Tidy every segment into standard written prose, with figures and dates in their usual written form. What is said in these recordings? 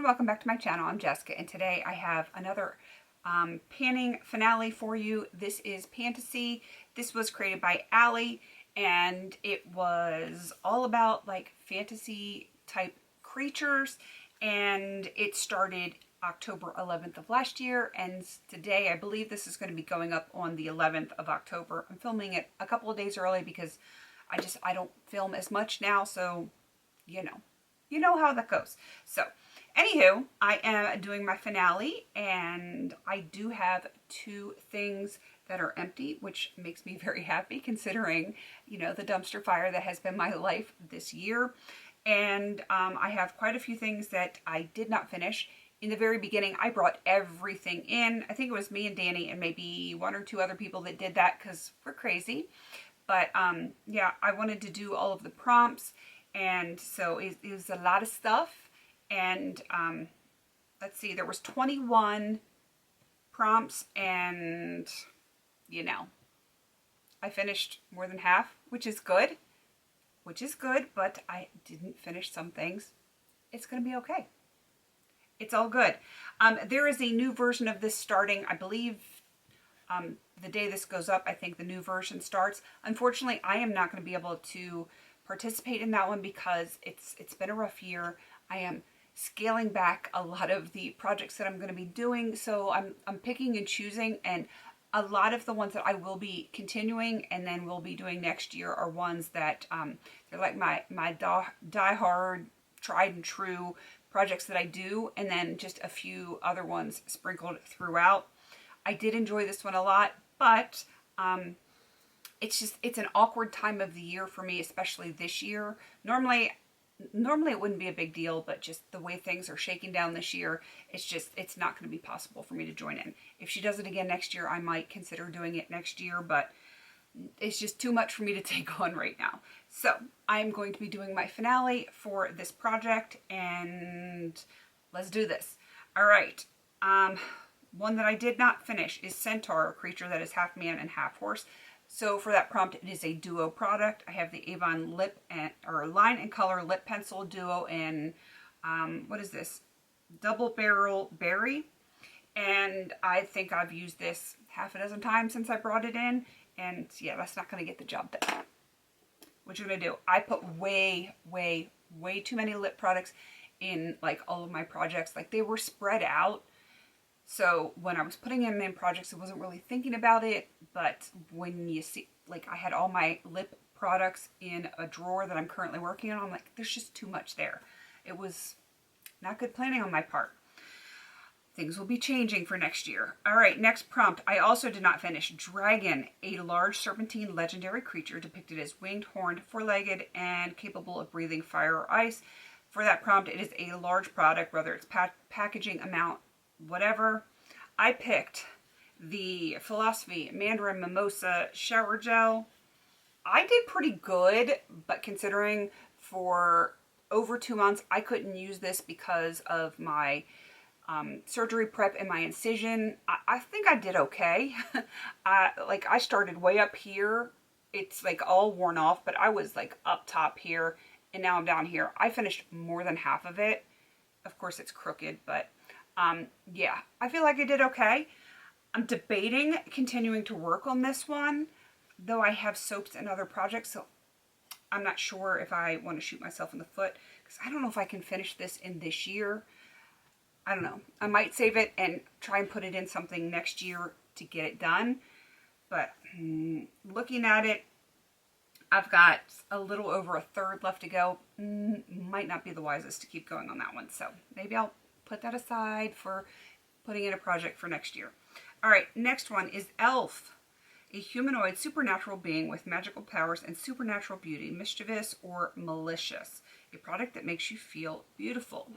and welcome back to my channel. I'm Jessica, and today I have another panning finale for you. This is PANtasy. This was created by Allie, and it was all about like fantasy type creatures, and it started October 11th of last year, and today I believe this is going to be going up on the 11th of October. I'm filming it a couple of days early because I don't film as much now, so you know how that goes. So anywho, I am doing my finale, and I do have two things that are empty, which makes me very happy considering, you know, the dumpster fire that has been my life this year. And I have quite a few things that I did not finish. In the very beginning, I brought everything in. I think it was me and Danny and maybe one or two other people that did that because we're crazy. But yeah, I wanted to do all of the prompts, and so it was a lot of stuff. And let's see, there was 21 prompts, and you know, I finished more than half, which is good, but I didn't finish some things. It's gonna be okay. It's all good. There is a new version of this starting, I believe, the day this goes up. I think the new version starts. Unfortunately, I am not going to be able to participate in that one because it's been a rough year. I am scaling back a lot of the projects that I'm going to be doing, so I'm picking and choosing, and a lot of the ones that I will be continuing and then will be doing next year are ones that they're like my die-hard, tried and true projects that I do, and then just a few other ones sprinkled throughout. I did enjoy this one a lot, but it's an awkward time of the year for me, especially this year. Normally it wouldn't be a big deal, but just the way things are shaking down this year, it's not going to be possible for me to join in. If she does it again next year, I might consider doing it next year, but it's just too much for me to take on right now. So I'm going to be doing my finale for this project, and let's do this. All right. One that I did not finish is Centaur, a creature that is half man and half horse. So for that prompt, it is a duo product. I have the Avon Line and Color Lip Pencil Duo in, what is this? Double Barrel Berry. And I think I've used this half a dozen times since I brought it in. And yeah, that's not going to get the job done. What you're going to do, I put way too many lip products in like all of my projects. Like they were spread out. So when I was putting them in projects, I wasn't really thinking about it. But when you see, like I had all my lip products in a drawer that I'm currently working on, I'm like, there's just too much there. It was not good planning on my part. Things will be changing for next year. All right, next prompt. I also did not finish. Dragon, a large serpentine legendary creature depicted as winged, horned, four-legged, and capable of breathing fire or ice. For that prompt, it is a large product, whether it's packaging, amount, whatever. I picked the Philosophy Mandarin Mimosa Shower Gel. I did pretty good, but considering for over 2 months, I couldn't use this because of my surgery prep and my incision. I think I did okay. Like I started way up here. It's like all worn off, but I was like up top here, and now I'm down here. I finished more than half of it. Of course, it's crooked, but yeah, I feel like I did okay. I'm debating continuing to work on this one, though I have soaps and other projects, so I'm not sure if I want to shoot myself in the foot, because I don't know if I can finish this in this year. I don't know. I might save it and try and put it in something next year to get it done. But looking at it, I've got a little over a third left to go. Might not be the wisest to keep going on that one. So maybe I'll put that aside for putting in a project for next year. All right, next one is Elf, a humanoid supernatural being with magical powers and supernatural beauty, mischievous or malicious. A product that makes you feel beautiful.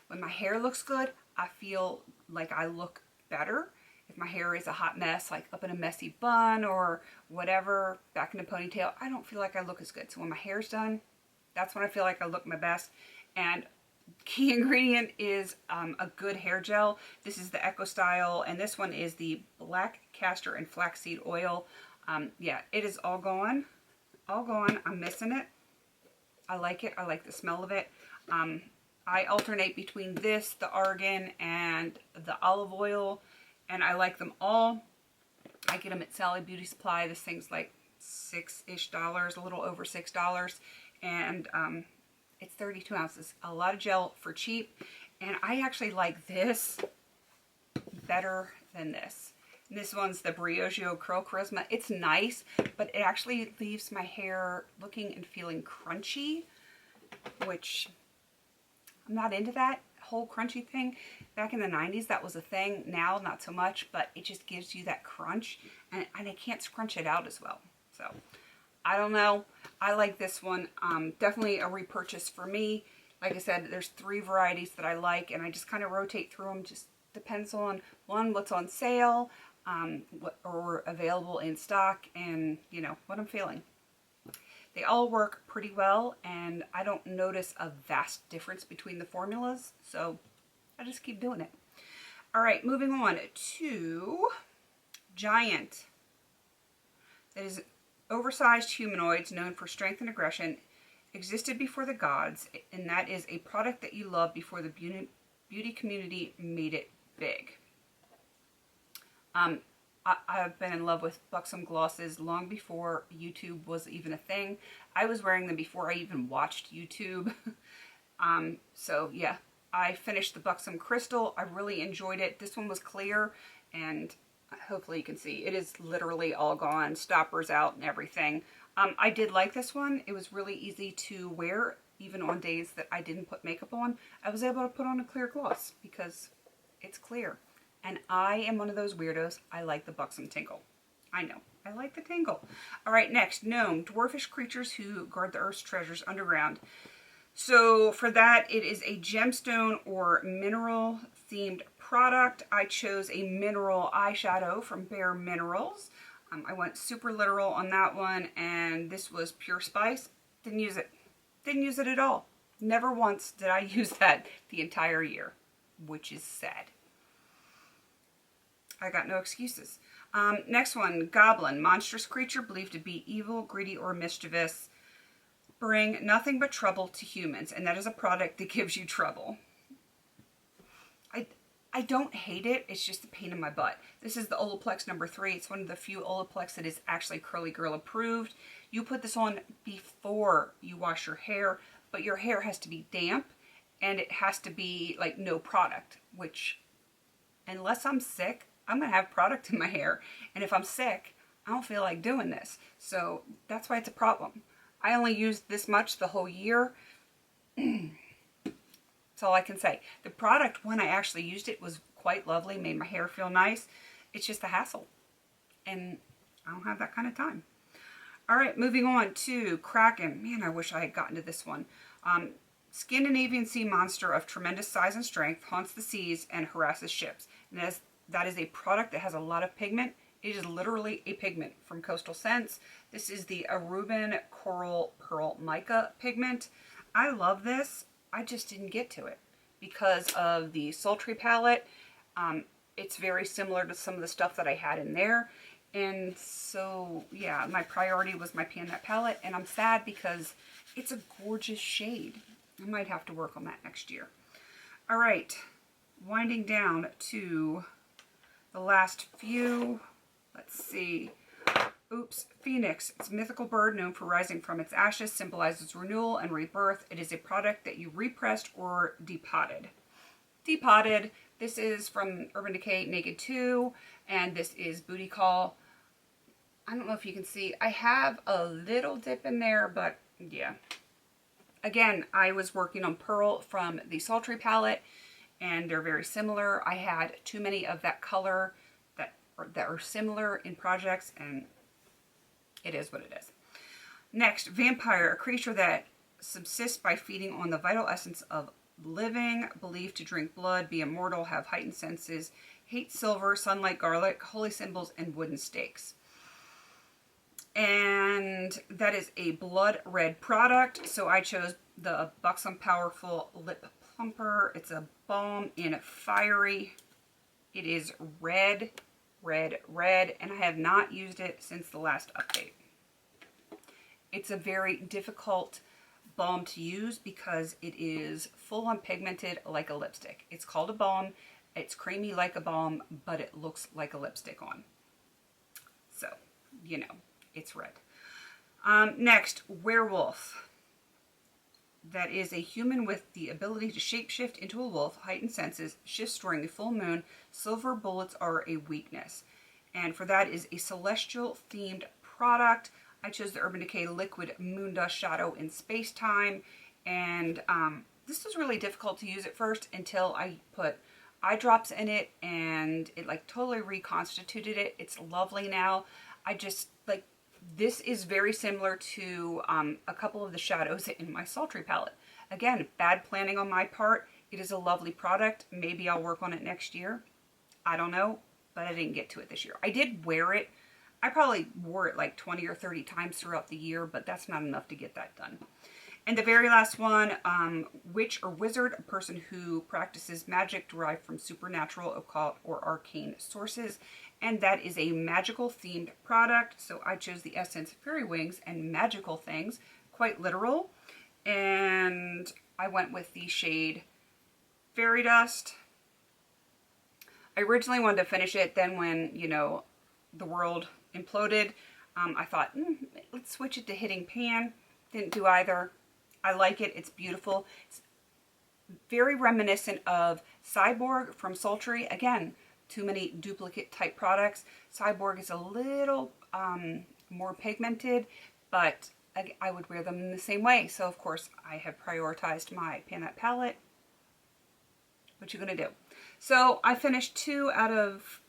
When my hair looks good, I feel like I look better. If my hair is a hot mess, like up in a messy bun or whatever, back in a ponytail, I don't feel like I look as good. So when my hair's done, that's when I feel like I look my best. And key ingredient is a good hair gel. This is the Eco Style, and this one is the black castor and flaxseed oil. Yeah, it is all gone. All gone. I'm missing it. I like it. I like the smell of it. I alternate between this, the argan, and the olive oil, and I like them all. I get them at Sally Beauty Supply. This thing's like $6-ish, a little over $6, and it's 32 ounces. A lot of gel for cheap, and I actually like this better than this. And this one's the Briogeo Curl Charisma. It's nice, but it actually leaves my hair looking and feeling crunchy, which I'm not into that whole crunchy thing. Back in the 90s, that was a thing. Now, not so much, but it just gives you that crunch, and I can't scrunch it out as well. So, I don't know. I like this one. Definitely a repurchase for me. Like I said, there's 3 varieties that I like, and I just kind of rotate through them. Just depends on, one, what's on sale, what are available in stock, and, you know, what I'm feeling. They all work pretty well, and I don't notice a vast difference between the formulas, so I just keep doing it. All right, moving on to Giant. That is oversized humanoids known for strength and aggression, existed before the gods, and that is a product that you love before the beauty community made it big. I've been in love with Buxom glosses long before YouTube was even a thing. I was wearing them before I even watched YouTube. So yeah, I finished the Buxom Crystal. I really enjoyed it. This one was clear, and hopefully you can see it is literally all gone, stoppers out and everything. I did like this one. It was really easy to wear, even on days that I didn't put makeup on. I was able to put on a clear gloss because it's clear. And I am one of those weirdos. I like the Buxom tingle. I know. I like the tingle. All right, next, gnome. Dwarfish creatures who guard the earth's treasures underground. So for that, it is a gemstone or mineral themed product. I chose a mineral eyeshadow from Bare Minerals. I went super literal on that one, and this was Pure Spice. Didn't use it. Didn't use it at all. Never once did I use that the entire year, which is sad. I got no excuses. Next one, Goblin. Monstrous creature believed to be evil, greedy, or mischievous. Bring nothing but trouble to humans. And that is a product that gives you trouble. I don't hate it. It's just a pain in my butt. This is the Olaplex number 3. It's one of the few Olaplex that is actually Curly Girl approved. You put this on before you wash your hair, but your hair has to be damp, and it has to be like no product, which unless I'm sick, I'm going to have product in my hair. And if I'm sick, I don't feel like doing this. So that's why it's a problem. I only used this much the whole year. That's all I can say. The product, when I actually used it, was quite lovely. Made my hair feel nice. It's just a hassle. And I don't have that kind of time. All right, moving on to Kraken. Man, I wish I had gotten to this one. Scandinavian sea monster of tremendous size and strength, haunts the seas and harasses ships. And that is a product that has a lot of pigment. It is literally a pigment from Coastal Scents. This is the Aruban Coral Pearl Mica pigment. I love this. I just didn't get to it because of the sultry palette. It's very similar to some of the stuff that I had in there. And so, yeah, my priority was my Pan palette. And I'm sad because it's a gorgeous shade. I might have to work on that next year. All right, winding down to the last few. Let's see. Oops, Phoenix. It's a mythical bird known for rising from its ashes, symbolizes renewal and rebirth. It is a product that you repressed or depotted. Depotted. This is from Urban Decay Naked 2, and this is Booty Call. I don't know if you can see. I have a little dip in there, but yeah. Again, I was working on Pearl from the Sultry palette, and they're very similar. I had too many of that color that are similar in projects, and it is what it is. Next, Vampire, a creature that subsists by feeding on the vital essence of living, believed to drink blood, be immortal, have heightened senses, hate silver, sunlight, garlic, holy symbols, and wooden stakes. And that is a blood red product, so I chose the Buxom Powerful Lip Plumper. It's a balm in fiery. It is red, red, red, and I have not used it since the last update. It's a very difficult balm to use because it is full on pigmented like a lipstick. It's called a balm. It's creamy like a balm, but it looks like a lipstick on. So, you know, it's red. Next, Werewolf. That is a human with the ability to shapeshift into a wolf, heightened senses, shifts during a full moon. Silver bullets are a weakness. And for that is a celestial themed product. I chose the Urban Decay Liquid Moon Dust Shadow in Space Time. And this was really difficult to use at first until I put eye drops in it and it like totally reconstituted it. It's lovely now. I just like, this is very similar to a couple of the shadows in my Sultry palette. Again, bad planning on my part. It is a lovely product. Maybe I'll work on it next year. I don't know, but I didn't get to it this year. I did wear it. I probably wore it like 20 or 30 times throughout the year, but that's not enough to get that done. And the very last one, witch or wizard, a person who practices magic derived from supernatural, occult, or arcane sources. And that is a magical themed product. So I chose the Essence Fairy Wings and Magical Things, quite literal. And I went with the shade Fairy Dust. I originally wanted to finish it, then when, you know, the world imploded, I thought, let's switch it to Hitting Pan. Didn't do either. I like it. It's beautiful. It's very reminiscent of Cyborg from Sultry. Again, too many duplicate type products. Cyborg is a little more pigmented, but I would wear them in the same way. So of course I have prioritized my Pan palette. What you gonna do? So I finished 2 out of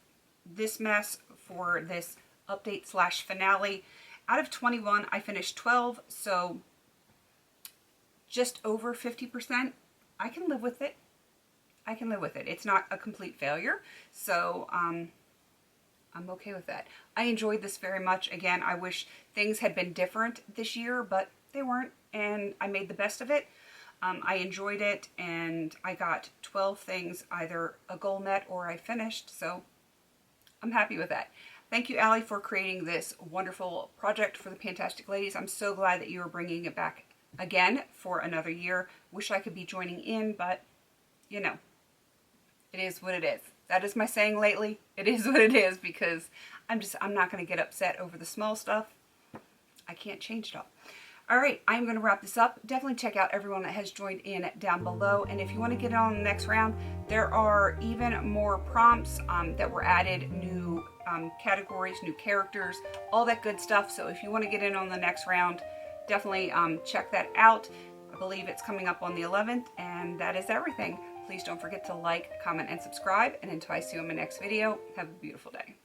this mess for this update / finale. Out of 21, I finished 12, so just over 50%. I can live with it. I can live with it. It's not a complete failure, so I'm okay with that. I enjoyed this very much. Again, I wish things had been different this year, but they weren't, and I made the best of it. I enjoyed it, and I got 12 things, either a goal met or I finished, so I'm happy with that. Thank you, Allie, for creating this wonderful project for the PANtastic Ladies. I'm so glad that you are bringing it back again for another year. Wish I could be joining in, but, you know, it is what it is. That is my saying lately. It is what it is, because I'm not going to get upset over the small stuff. I can't change it all. All right, I'm going to wrap this up. Definitely check out everyone that has joined in down below. And if you want to get on the next round, there are even more prompts that were added, new categories, new characters, all that good stuff. So if you want to get in on the next round, definitely check that out. I believe it's coming up on the 11th, and that is everything. Please don't forget to like, comment, and subscribe. And until I see you in my next video, have a beautiful day.